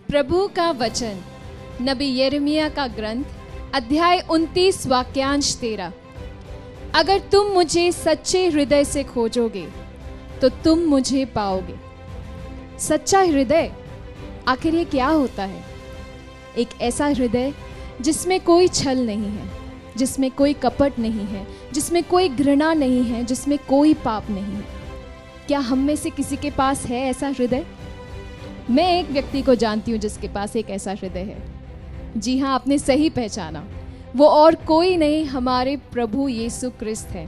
प्रभु का वचन नबी यिर्मयाह का ग्रंथ अध्याय 29 वाक्यांश 13। अगर तुम मुझे सच्चे हृदय से खोजोगे तो तुम मुझे पाओगे। सच्चा हृदय, आखिर ये क्या होता है? एक ऐसा हृदय जिसमें कोई छल नहीं है, जिसमें कोई कपट नहीं है, जिसमें कोई घृणा नहीं है, जिसमें कोई पाप नहीं है। क्या हम में से किसी के पास है ऐसा हृदय? मैं एक व्यक्ति को जानती हूँ जिसके पास एक ऐसा हृदय है। जी हाँ, आपने सही पहचाना, वो और कोई नहीं, हमारे प्रभु यीशु क्रिस्त है,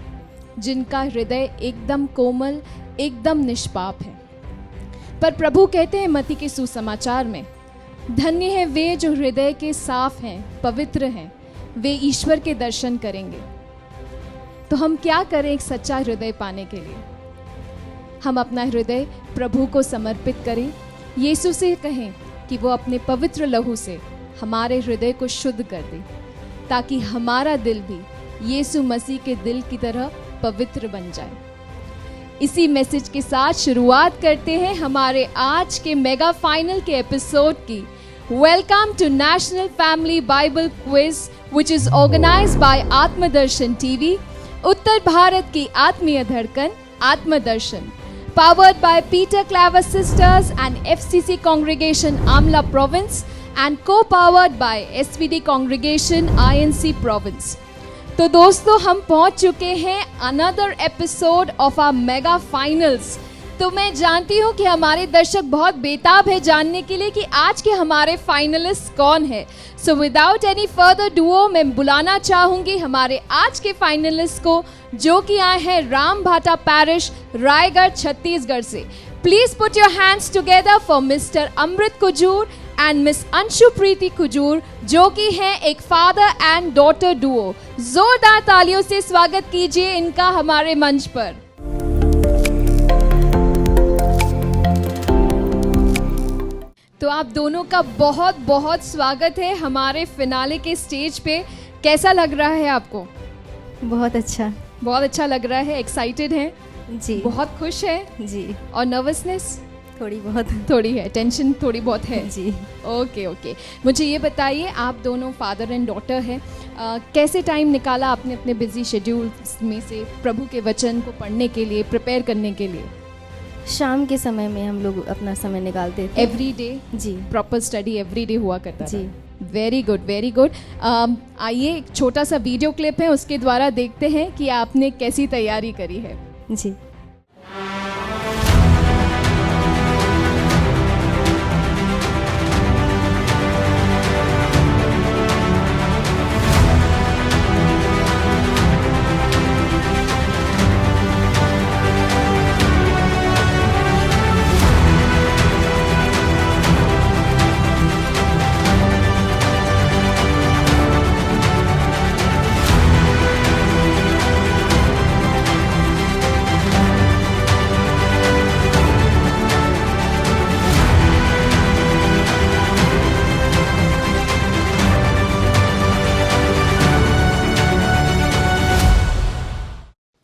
जिनका हृदय एकदम कोमल, एकदम निष्पाप है। पर प्रभु कहते हैं मत्ती के सुसमाचार में, धन्य है वे जो हृदय के साफ हैं, पवित्र हैं, वे ईश्वर के दर्शन करेंगे। तो हम क्या करें एक सच्चा हृदय पाने के लिए? हम अपना हृदय प्रभु को समर्पित करें, यीशु से कहें कि वो अपने पवित्र लहू से हमारे हृदय को शुद्ध कर दे, ताकि हमारा दिल भी यीशु मसीह के दिल की तरह पवित्र बन जाए। इसी मैसेज के साथ शुरुआत करते हैं हमारे आज के मेगा फाइनल के एपिसोड की। Welcome to national family Bible quiz which is organised by Atmadarshan TV, उत्तर भारत की आत्मीय धड़कन आत्मदर्शन, powered by Peter Claver Sisters and FCC Congregation Amla Province and co-powered by SVD Congregation INC Province। तो दोस्तों, हम पहुंच चुके हैं another episode of our mega finals. तो मैं जानती हूं कि हमारे दर्शक बहुत बेताब है जानने के लिए कि आज के हमारे फाइनलिस्ट कौन है। So without any further Duo मैं बुलाना चाहूंगी हमारे आज के फाइनलिस्ट को, जो कि आए हैं रामभाटा पैरिश, रायगढ़, छत्तीसगढ़ से। Please put your hands together for mister Amrit Kujur and miss Anshu Preeti Kujur, जो कि हैं एक फादर एंड डॉटर डुओ। जोरदार तालियों से स्वागत कीजिए इनका हमारे मंच पर। तो आप दोनों का बहुत बहुत स्वागत है हमारे फिनाले के स्टेज पे। कैसा लग रहा है आपको? बहुत अच्छा लग रहा है। एक्साइटेड हैं जी, बहुत खुश है जी, और नर्वसनेस थोड़ी है, टेंशन थोड़ी बहुत है जी। ओके। मुझे ये बताइए, आप दोनों फादर एंड डॉटर हैं, कैसे टाइम निकाला आपने अपने बिजी शेड्यूल में से प्रभु के वचन को पढ़ने के लिए, प्रिपेयर करने के लिए? शाम के समय में हम लोग अपना समय निकालते थे। Every day? जी, प्रॉपर स्टडी एवरी डे हुआ करता जी। Very good. आइए एक छोटा सा वीडियो क्लिप है, उसके द्वारा देखते हैं कि आपने कैसी तैयारी करी है। जी।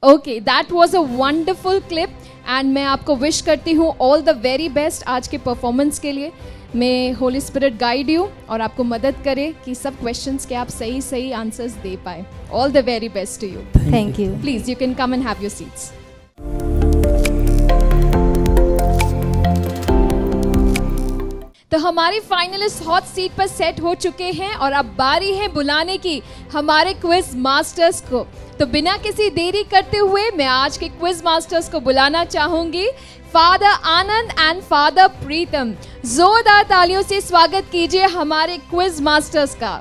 Okay, that was a wonderful clip and मैं आपको विश करती हूँ ऑल द वेरी बेस्ट आज के परफॉर्मेंस के लिए। मैं होली स्पिरिट गाइड यू और आपको मदद करे कि सब क्वेश्चंस के आप सही आंसर्स दे पाए। All the very best to you. Thank you. Please you can come and have your seats. तो हमारे फाइनलिस्ट हॉट सीट पर सेट हो चुके हैं और अब बारी है बुलाने की हमारे क्विज मास्टर्स को। तो बिना किसी देरी करते हुए मैं आज के क्विज मास्टर्स को बुलाना चाहूंगी, फादर आनंद एंड फादर प्रीतम। जोरदार तालियों से स्वागत कीजिए हमारे क्विज मास्टर्स का।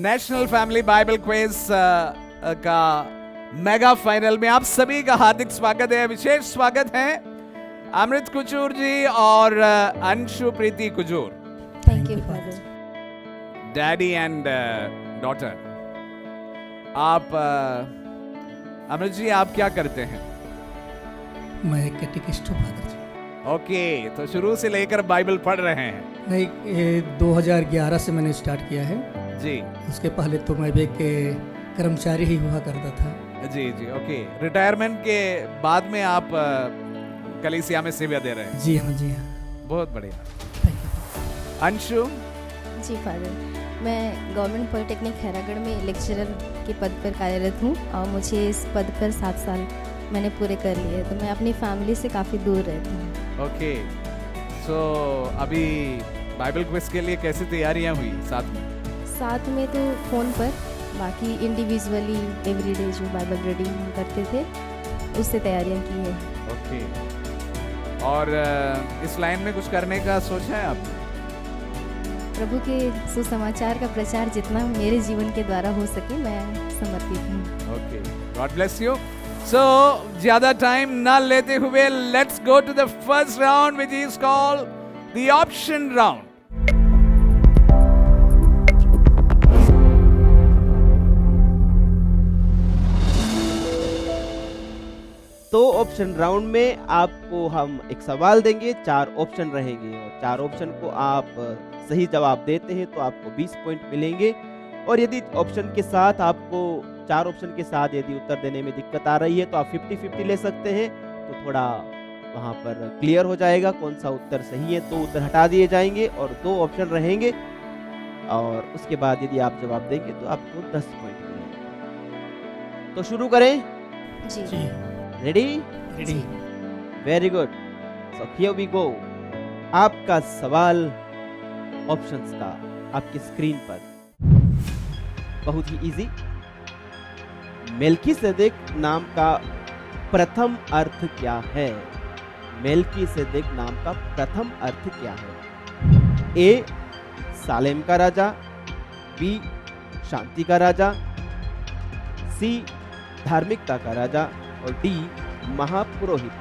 नेशनल फैमिली बाइबल क्विज का मेगा फाइनल में आप सभी का हार्दिक स्वागत है। विशेष स्वागत है अमृत कुजूर जी और Anshu Preeti Kujur. Thank you father. Daddy and daughter. आप अमृत जी, आप क्या करते हैं? मैं एक कैटेकिस्ट हूँ फादर जी। ओके, तो शुरू से लेकर बाइबल पढ़ रहे हैं? नहीं, 2011 से मैंने स्टार्ट किया है जी। उसके पहले तो मैं बैंक के कर्मचारी ही हुआ करता था। जी, ओके। रिटायरमेंट के बाद में आप कलीसिया में सेवा दे रहे हैं। जी हाँ जी हाँ। बहुत बढ़िया। Thank you. Anshu, ji father, मैं गवर्नमेंट पॉलिटेक्निक खैरागढ़ में लेक्चरर के पद पर कार्यरत हूँ और मुझे इस पद पर 7 साल मैंने पूरे कर लिए, तो मैं अपनी फैमिली से काफ़ी दूर रहती हूँ। ओके। सो अभी बाइबल क्विज के लिए कैसी तैयारियां हुई साथ में? तो फ़ोन पर, बाकी इंडिविजुअली एवरीडे जो बाइबल रीडिंग हम करते थे उससे तैयारियां की है। ओके। और इस लाइन में कुछ करने का सोचा है आपने? प्रभु के सुसमाचार का प्रचार जितना मेरे जीवन के द्वारा हो सके मैं समर्पित हूँ। Okay, God bless you. So ज्यादा टाइम ना लेते हुए let's go to the first round which is called the option round. तो ऑप्शन राउंड में आपको हम एक सवाल देंगे, 4 ऑप्शन रहेंगे और 4 ऑप्शन को आप सही जवाब देते हैं तो आपको 20 पॉइंट मिलेंगे। और यदि ऑप्शन के साथ आपको 4 ऑप्शन के साथ यदि उत्तर देने में दिक्कत आ रही है तो आप 50-50 ले सकते हैं, तो थोड़ा वहाँ पर क्लियर हो जाएगा कौन सा उत्तर सही है, तो उत्तर हटा दिए जाएंगे और 2 ऑप्शन रहेंगे और उसके बाद यदि आप जवाब देंगे तो आपको 10 पॉइंट मिलेंगे। तो शुरू करें? जी जी ready? Ready. Very good. So here we go. आपका सवाल ऑप्शंस का आपकी स्क्रीन पर, बहुत ही इजी। मेल्कीसेदेक नाम का प्रथम अर्थ क्या है? मेल्कीसेदेक नाम का प्रथम अर्थ क्या है? ए सालेम का राजा, बी शांति का राजा, सी धार्मिकता का राजा और डी महापुरोहित।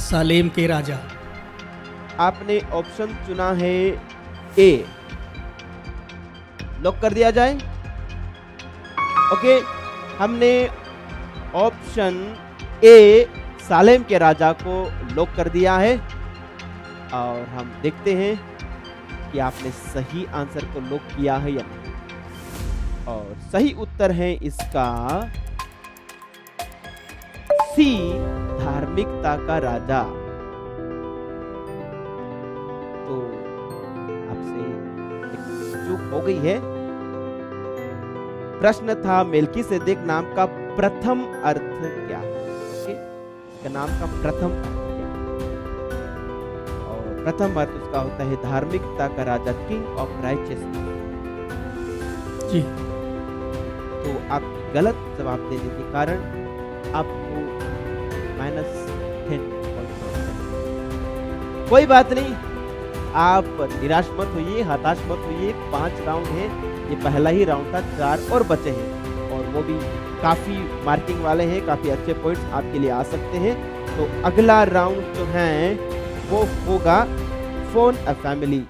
सालेम के राजा। आपने ऑप्शन चुना है ए, लॉक कर दिया जाए? ओके, हमने ऑप्शन ए सालेम के राजा को लॉक कर दिया है और हम देखते हैं कि आपने सही आंसर को लॉक किया है या नहीं। और सही उत्तर है इसका सी धार्मिकता का राजा। तो आपसे एक चूक हो गई है। प्रश्न था मेल्कीसेदेक नाम का प्रथम अर्थ क्या है? ओके, इसका नाम का प्रथम अर्थ क्या है? और प्रथम अर्थ उसका होता है धार्मिकता का राजा, किंग ऑफ राइचियसनेस। जी तो आप गलत जवाब देने के कारण आपको -10 पॉइंट। कोई बात नहीं, आप निराश मत होइए, हताश मत होइए। 5 राउंड है, ये पहला ही राउंड था, 4 और बचे हैं और वो भी काफी मार्किंग वाले हैं, काफी अच्छे पॉइंट्स आपके लिए आ सकते हैं। तो अगला राउंड जो है वो होगा फोन अ फैमिली।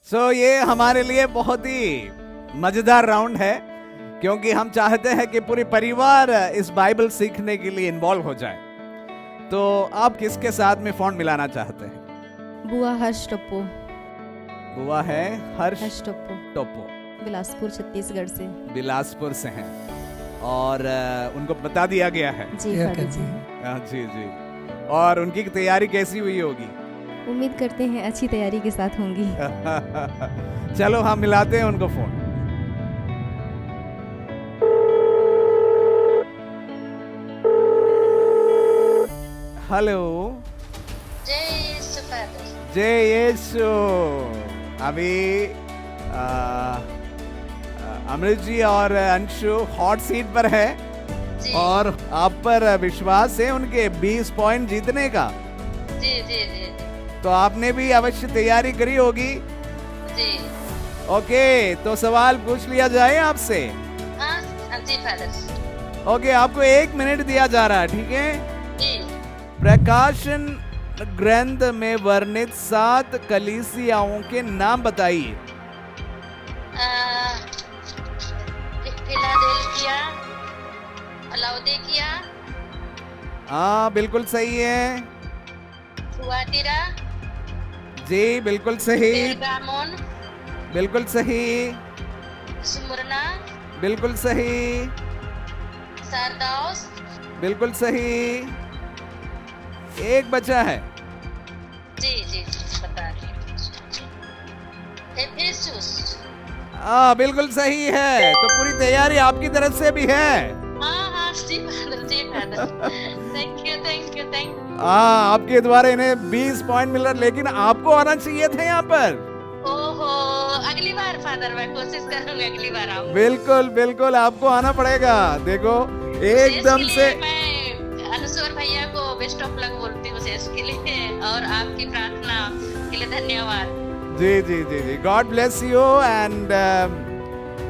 सो ये हमारे लिए बहुत ही मजेदार राउंड है क्योंकि हम चाहते हैं कि पूरी परिवार इस बाइबल सीखने के लिए इन्वॉल्व हो जाए। तो आप किसके साथ में फोन मिलाना चाहते हैं? बुआ हर्ष टप्पो। बुआ है हर्ष टप्पो, टोपो, बिलासपुर छत्तीसगढ़ से। बिलासपुर से हैं और उनको बता दिया गया है। जी क्या फादर कहते जी, हैं? हाँ, जी जी। और उनकी तैयारी कैसी हुई होगी? उम्मीद करते हैं अच्छी तैयारी के साथ होंगी। चलो हम मिलाते हैं उनको फोन। हेलो। जय यीशु फादर। जय यीशु। अभी अमृत जी और अंशु हॉट सीट पर है जी और आप पर विश्वास है उनके 20 पॉइंट जीतने का। जी जी जी तो आपने भी अवश्य तैयारी करी होगी। जी। ओके, तो सवाल पूछ लिया जाए आपसे। हाँ जी फादर। ओके, आपको 1 मिनट दिया जा रहा है, ठीक है? जी। प्रकाशन ग्रंथ में वर्णित 7 कलीसियाओं के नाम बताइए। फिलाडेल्फिया, लाउडिकिया, हाँ बिल्कुल सही है। थुआतिरा, जी बिल्कुल सही, बेरगामोन, बिल्कुल सही, स्मुरना, बिल्कुल सही, सारदाउस, बिल्कुल सही। एक बचा है। जी जी जी बता रही हूँ। एफेसुस, बिल्कुल सही है। तो पूरी तैयारी आपकी तरफ से भी है। हाँ जी father, thank you thank you thank you. आपके द्वारा इन्हें 20 पॉइंट मिल रहा, लेकिन आपको आना चाहिए थे यहाँ पर। ओहो, अगली बार फादर मैं कोशिश करूंगी, अगली बार आऊंगी। बिल्कुल बिल्कुल आपको आना पड़ेगा। देखो एकदम से मैं अनुस्वर भैया को बेस्ट ऑफ लक बोलती हूँ शेष के लिए, और आपकी प्रार्थना के लिए धन्यवाद। जी जी जी जी, गॉड ब्लेस यू एंड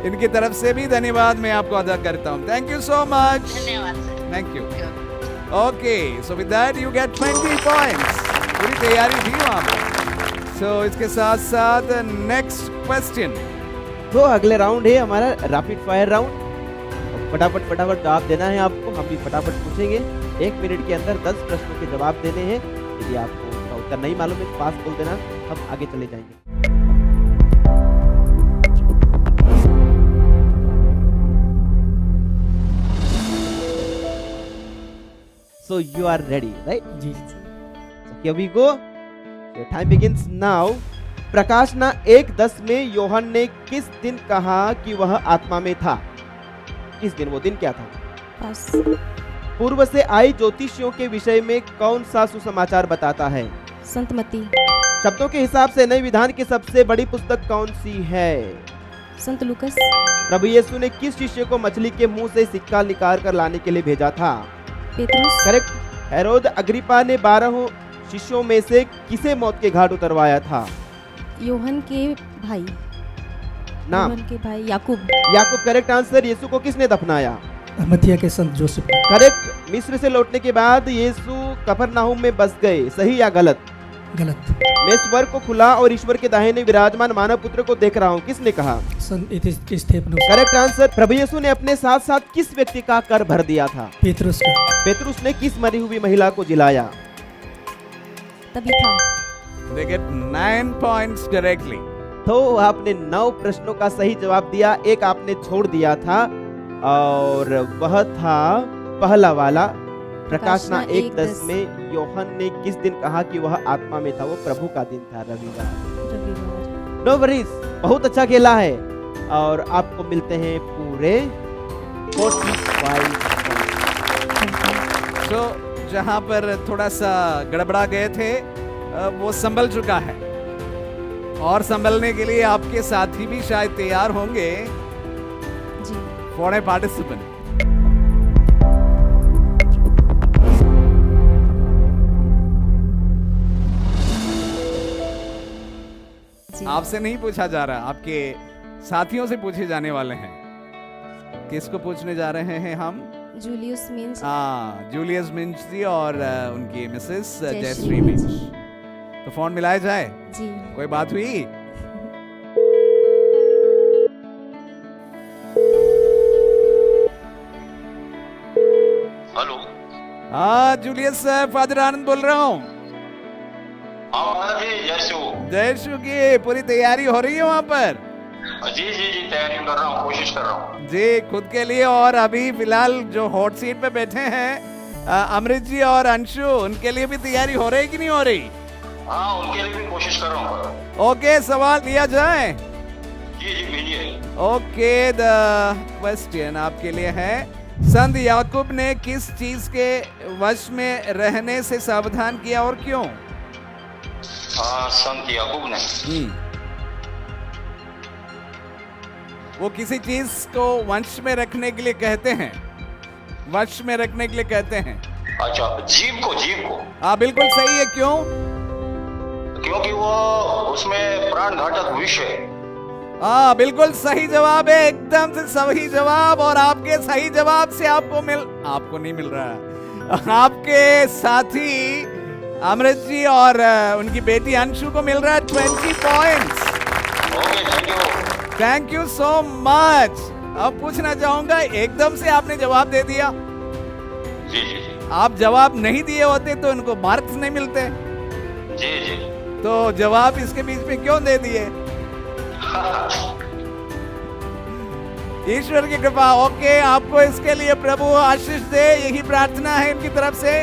इनकी तरफ से भी धन्यवाद मैं आपको अदा करता हूँ। Thank you so much. धन्यवाद sir. Thank you. Okay, so with that you get 20 points. पूरी तैयारी थी वहाँ पर। सो इसके साथ साथ नेक्स्ट क्वेश्चन। तो अगले राउंड है हमारा रैपिड फायर राउंड। फटाफट फटाफट जवाब देना है आपको, हम भी फटाफट पूछेंगे। 1 मिनट के अंदर 10 प्रश्नों के जवाब देने हैं। यदि आपको उसका उत्तर नहीं मालूम है तो पास बोल देना, हम आगे चले जाएंगे। So you are ready, right? Ji So here we go. Your time begins now. प्रकाशना 1:10 में योहन ने किस दिन कहा कि वह आत्मा में था? किस दिन, वो दिन क्या था? पास। पूर्व से आई ज्योतिषियों के विषय में कौन सा सुसमाचार बताता है? संतमती। शब्दों के हिसाब से नए विधान की सबसे बड़ी पुस्तक कौन सी है? संत लूकस। प्रभु यीशु ने किस शिष्य को मछली के मुंह से सिक्का निकाल कर लाने के लिए भेजा था? पेतरुस। करेक्ट। हेरोद अग्रिपा ने 12 शिष्यों में से किसे मौत के घाट उतरवाया था? योहन के भाई। नाम? योहन के भाई याकूब। याकूब करेक्ट आंसर। यीशु को किसने दफनाया? मथिया के संत जोसेफ। करेक्ट। मिस्र से लौटने के बाद यीशु कफरनाहूम में बस गए, सही या गलत? गलत। मैं स्वर्ग को खुला और ईश्वर के दाहिने विराजमान मानव पुत्र को देख रहा हूँ, किसने कहा? संत स्तेफनोस। Correct answer. प्रभु यीशु ने अपने साथ साथ किस व्यक्ति का कर भर दिया था? पेतरुस का। पेतरुस ने किस मरी हुई महिला को जिलाया? Tabitha. They get 9 points directly. तो आपने 9 प्रश्नों का सही जवाब दिया, एक आपने छोड़ दिया था और वह था पहला वाला। प्रकाशना 1:10 में योहन ने किस दिन कहा कि वह आत्मा में था? वो प्रभु का दिन था, रविवार। नो वरीज, बहुत अच्छा खेला है और आपको मिलते हैं पूरे 45 पॉइंट। तो जहाँ पर थोड़ा सा गड़बड़ा गए थे वो संभल चुका है, और संभलने के लिए आपके साथी भी शायद तैयार होंगे जी। For a participant. आपसे नहीं पूछा जा रहा, आपके साथियों से पूछे जाने वाले हैं। किसको पूछने जा रहे हैं हम? जूलियस मिंच। जूलियस मिंच जी और उनकी मिसेस जयश्री जयश्री मिंच। तो फोन मिलाया जाए? जी। कोई बात हुई? हेलो। जूलियस फादर आनंद बोल रहा हूँ। हाँ जी, जयशु। जयशु की पूरी तैयारी हो रही है वहाँ पर? जी जी जी, तैयारी कर रहा हूँ, कोशिश कर रहा हूँ जी, खुद के लिए और अभी फिलहाल जो हॉट सीट पे बैठे हैं अमृत जी और अंशु, उनके लिए भी तैयारी हो रही कि नहीं हो रही? हाँ, उनके लिए भी कोशिश कर रहा हूँ। ओके, सवाल लिया जाए? जी जी भेजिए। ओके, द क्वेश्चन आपके लिए है, संत याकूब ने किस चीज के वश में रहने से सावधान किया और क्यों? संत याकूब ने वो किसी चीज को वंश में रखने के लिए कहते हैं, वश में रखने के लिए कहते हैं। अच्छा, जीव को। हाँ बिल्कुल सही है। क्यों? क्योंकि वो उसमें प्राण घातक विष है। हाँ बिल्कुल सही जवाब है, एकदम से सही जवाब। और आपके सही जवाब से आपको नहीं मिल रहा है, आपके साथी अमृत जी और उनकी बेटी अंशु को मिल रहा है 20 points. Okay, thank you. Thank you so much. अब पूछना चाहूंगा, एकदम से आपने जवाब दे दिया। जी जी जी आप जवाब नहीं दिए होते तो इनको मार्क्स नहीं मिलते। जी जी। तो जवाब इसके बीच में क्यों दे दिए? ईश्वर की कृपा। ओके, आपको इसके लिए प्रभु आशीष दे, यही प्रार्थना है इनकी तरफ से।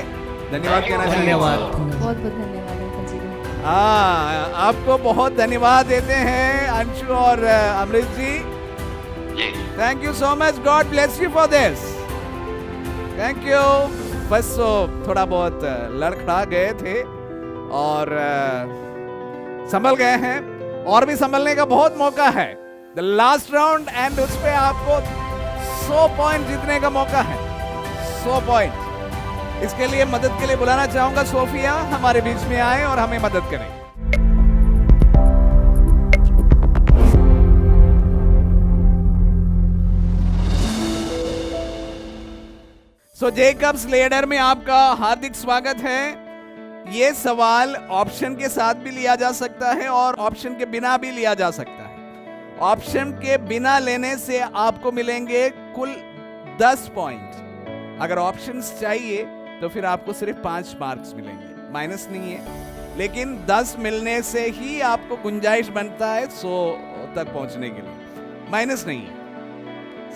धन्यवाद कहना चाहिए। धन्यवाद। बहुत बहुत धन्यवाद अंकल जी को। हाँ, आपको बहुत धन्यवाद देते हैं अंशु और अमृत जी। जी thank you so much, God bless you for this. Thank you. बस थोड़ा बहुत लड़खड़ा गए थे और संभल गए हैं, और भी संभलने का बहुत मौका है। द लास्ट राउंड एंड उस पे आपको 100 पॉइंट जीतने का मौका है। 100 पॉइंट। इसके लिए मदद के लिए बुलाना चाहूंगा सोफिया, हमारे बीच में आए और हमें मदद करें। सो जेकब्स लेडर में आपका हार्दिक स्वागत है। ये सवाल ऑप्शन के साथ भी लिया जा सकता है और ऑप्शन के बिना भी लिया जा सकता है। ऑप्शन के बिना लेने से आपको मिलेंगे कुल 10 पॉइंट। अगर ऑप्शंस चाहिए तो फिर आपको सिर्फ 5 मार्क्स मिलेंगे, माइनस नहीं है। लेकिन 10 मिलने से ही आपको गुंजाइश बनता है 100 तक पहुंचने के लिए, माइनस नहीं है।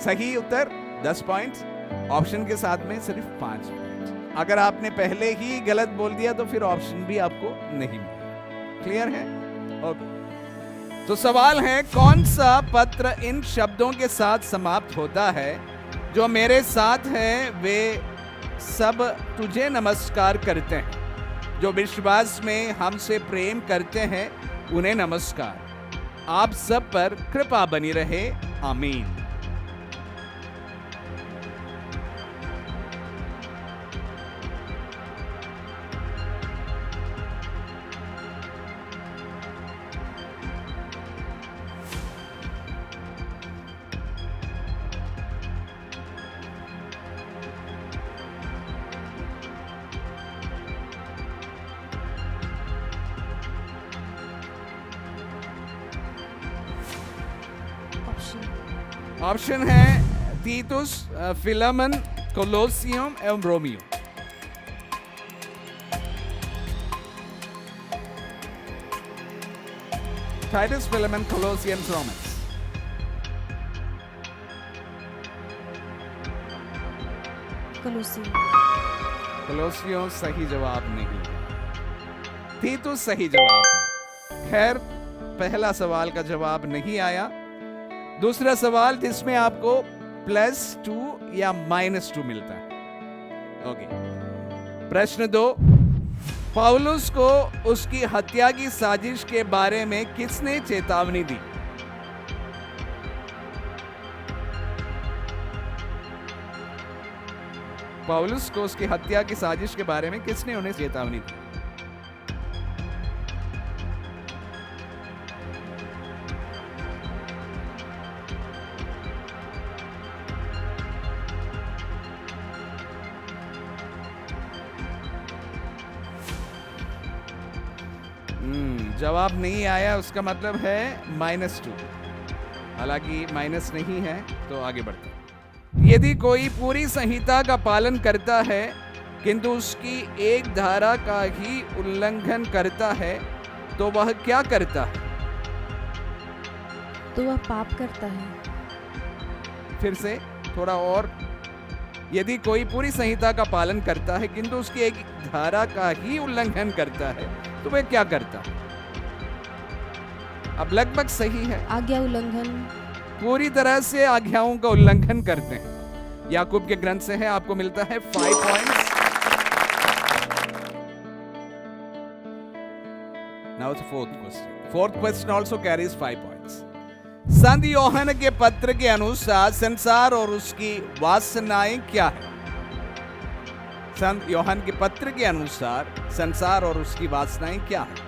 सही उत्तर 10 पॉइंट, ऑप्शन के साथ में सिर्फ 5 पॉइंट। अगर आपने पहले ही गलत बोल दिया तो फिर ऑप्शन भी आपको नहीं मिलेगा। क्लियर है? ओके। तो सवाल है, कौन सा पत्र इन शब्दों के साथ समाप्त होता है? जो मेरे साथ हैं वे सब तुझे नमस्कार करते हैं, जो विश्वास में हमसे प्रेम करते हैं उन्हें नमस्कार। आप सब पर कृपा बनी रहे, आमीन। ऑप्शन है तीतुस, फिलेमन, कोलोसियम एवं रोमियो। टाइटस, फिलेमन, कोलोसियम, रोमन्स। कोलोसियो सही जवाब नहीं, तीतुस सही जवाब है। खैर, पहला सवाल का जवाब नहीं आया। दूसरा सवाल जिसमें आपको +2 या -2 मिलता है। ओके। प्रश्न 2, पौलुस को उसकी हत्या की साजिश के बारे में किसने चेतावनी दी? पौलुस को उसकी हत्या की साजिश के बारे में किसने उन्हें चेतावनी दी? जवाब नहीं आया, उसका मतलब है -2। हालांकि माइनस नहीं है, तो आगे बढ़ते हैं। यदि कोई पूरी संहिता का पालन करता है किंतु उसकी एक धारा का ही उल्लंघन करता है तो वह क्या करता है? तो वह पाप करता है। फिर से थोड़ा और। यदि कोई पूरी संहिता का पालन करता है किंतु उसकी एक धारा का ही उल्लंघन करता है तो वह क्या करता है? अब लगभग सही है। आज्ञा उल्लंघन। पूरी तरह से आज्ञाओं का उल्लंघन करते हैं। याकूब के ग्रंथ से है, आपको मिलता है 5 points. Now the fourth question also carries 5 points. संत योहन के पत्र के अनुसार संसार और उसकी वासनाएं क्या है? संत योहन के पत्र के अनुसार संसार और उसकी वासनाएं क्या है?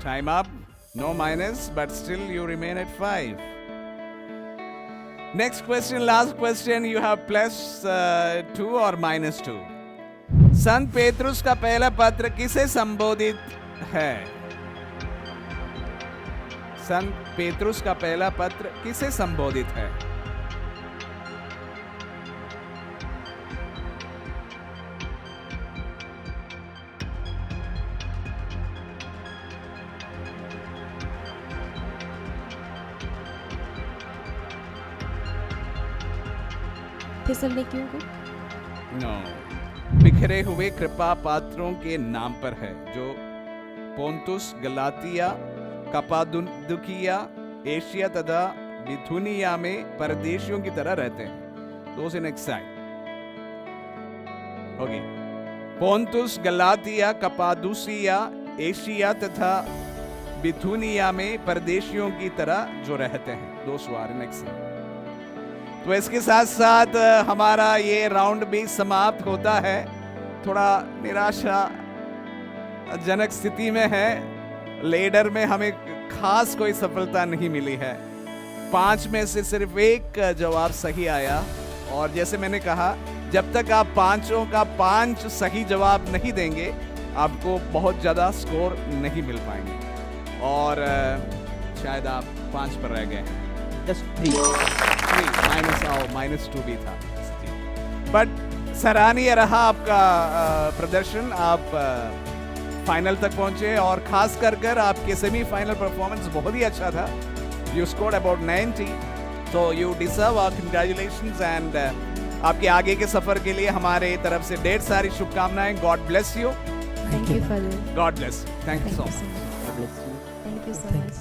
Time up. No minus, but still you remain at 5. Next question, last question. You have plus 2 or minus 2. संत पेतरुस का पहला पत्र किसे संबोधित है? संत पेतरुस का पहला पत्र किसे संबोधित है? फिसलने क्यों को? नो, बिखरे हुए कृपा पात्रों के नाम पर है जो पोंतुस, गलातिया, कपादुकिया, एशिया तथा बिथुनिया में परदेशियों की तरह रहते हैं। Those in exile. Okay. Pontus, Galatia, Cappadocia, Asia तथा बिथुनिया में परदेशियों की तरह जो रहते हैं। Those who are in exile. तो इसके साथ साथ हमारा ये राउंड भी समाप्त होता है। थोड़ा निराशा जनक स्थिति में है। लेडर में हमें खास कोई सफलता नहीं मिली है। 5 में से सिर्फ 1 जवाब सही आया, और जैसे मैंने कहा, जब तक आप 5 का 5 सही जवाब नहीं देंगे आपको बहुत ज़्यादा स्कोर नहीं मिल पाएंगे, और शायद आप 5 पर रह गए हैं। जस्ट 3 -2 भी था, बट सराहनीय रहा आपका प्रदर्शन। आप फाइनल तक पहुंचे, और खास कर आपके सेमीफाइनल परफॉर्मेंस बहुत ही अच्छा था। यू स्कोर्ड अबाउट 90, तो you deserve our congratulations, and आपके आगे के सफर के लिए हमारे तरफ से ढेर सारी शुभकामनाएं। God bless you. Thank you father. God bless you. Thank you so much. Thank you so much.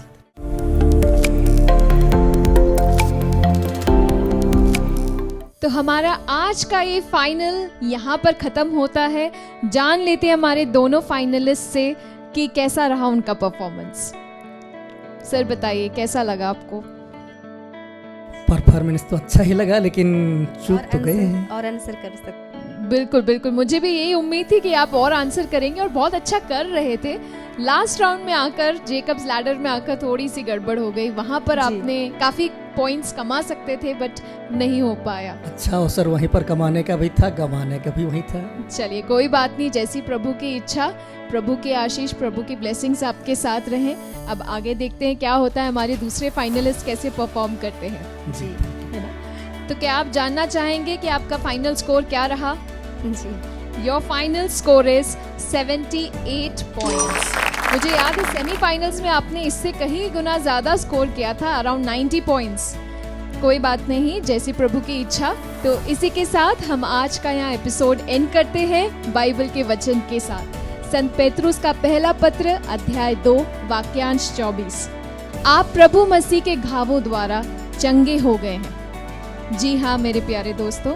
तो हमारा आज का ये फाइनल यहाँ पर ख़त्म होता है। जान लेते हैं हमारे दोनों फाइनलिस्ट से कि कैसा रहा उनका परफॉर्मेंस। सर बताइए, कैसा लगा आपको? परफॉर्मेंस तो अच्छा ही लगा, लेकिन चूक तो गए हैं। और आंसर कर सकते। बिल्कुल बिल्कुल, मुझे भी यही उम्मीद थी कि आप और आंसर करेंगे, और बहुत अच्छा कर रहे थे। लास्ट राउंड में आकर, जेकब्स लैडर में आकर थोड़ी सी गड़बड़ हो गई। वहां पर आपने काफी पॉइंट्स कमा सकते थे, बट नहीं हो पाया। अच्छा अवसर वहीं पर कमाने का भी था, गंवाने का भी वहीं था। चलिए कोई बात नहीं, जैसी प्रभु की इच्छा, प्रभु के आशीष, प्रभु की ब्लेसिंग्स आपके साथ रहें। अब आगे देखते हैं क्या होता है, हमारे दूसरे फाइनलिस्ट कैसे परफॉर्म करते हैं। जी, है ना? तो क्या आप जानना चाहेंगे कि आपका फाइनल स्कोर क्या रहा? जी। Your final score is 78 points. मुझे याद है सेमीफाइनल्स में आपने इससे कहीं गुना ज्यादा स्कोर किया था, अराउंड 90 पॉइंट्स। कोई बात नहीं, जैसी प्रभु की इच्छा। तो इसी के साथ हम आज का यहाँ एपिसोड एंड करते हैं बाइबल के वचन के साथ। संत पेतरुस का पहला पत्र, अध्याय 2, वाक्यांश 24। आप प्रभु मसीह के घावों द्वारा चंगे हो गए हैं। जी हाँ मेरे प्यारे दोस्तों,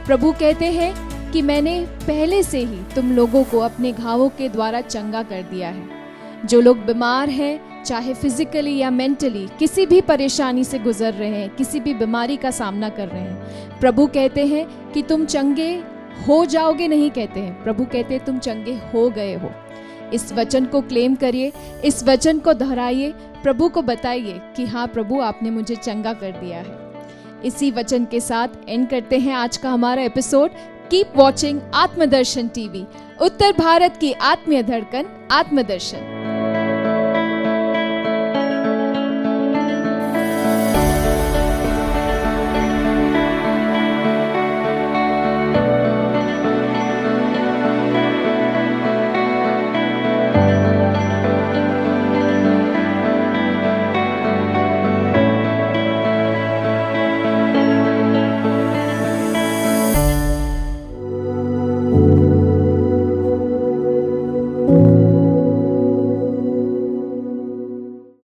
प्रभु कहते हैं कि मैंने पहले से ही तुम लोगों को अपने घावों के द्वारा चंगा कर दिया है। जो लोग बीमार हैं, चाहे फिजिकली या मेंटली, किसी भी परेशानी से गुजर रहे हैं, किसी भी बीमारी का सामना कर रहे हैं, प्रभु कहते हैं कि तुम चंगे हो जाओगे, नहीं कहते हैं, प्रभु कहते हैं तुम चंगे हो गए हो। इस वचन को क्लेम करिए, इस वचन को दोहराइए, प्रभु को बताइए कि हाँ प्रभु आपने मुझे चंगा कर दिया है। इसी वचन के साथ एंड करते हैं आज का हमारा एपिसोड। कीप वॉचिंग आत्मदर्शन टीवी, उत्तर भारत की आत्मीय धड़कन, आत्मदर्शन।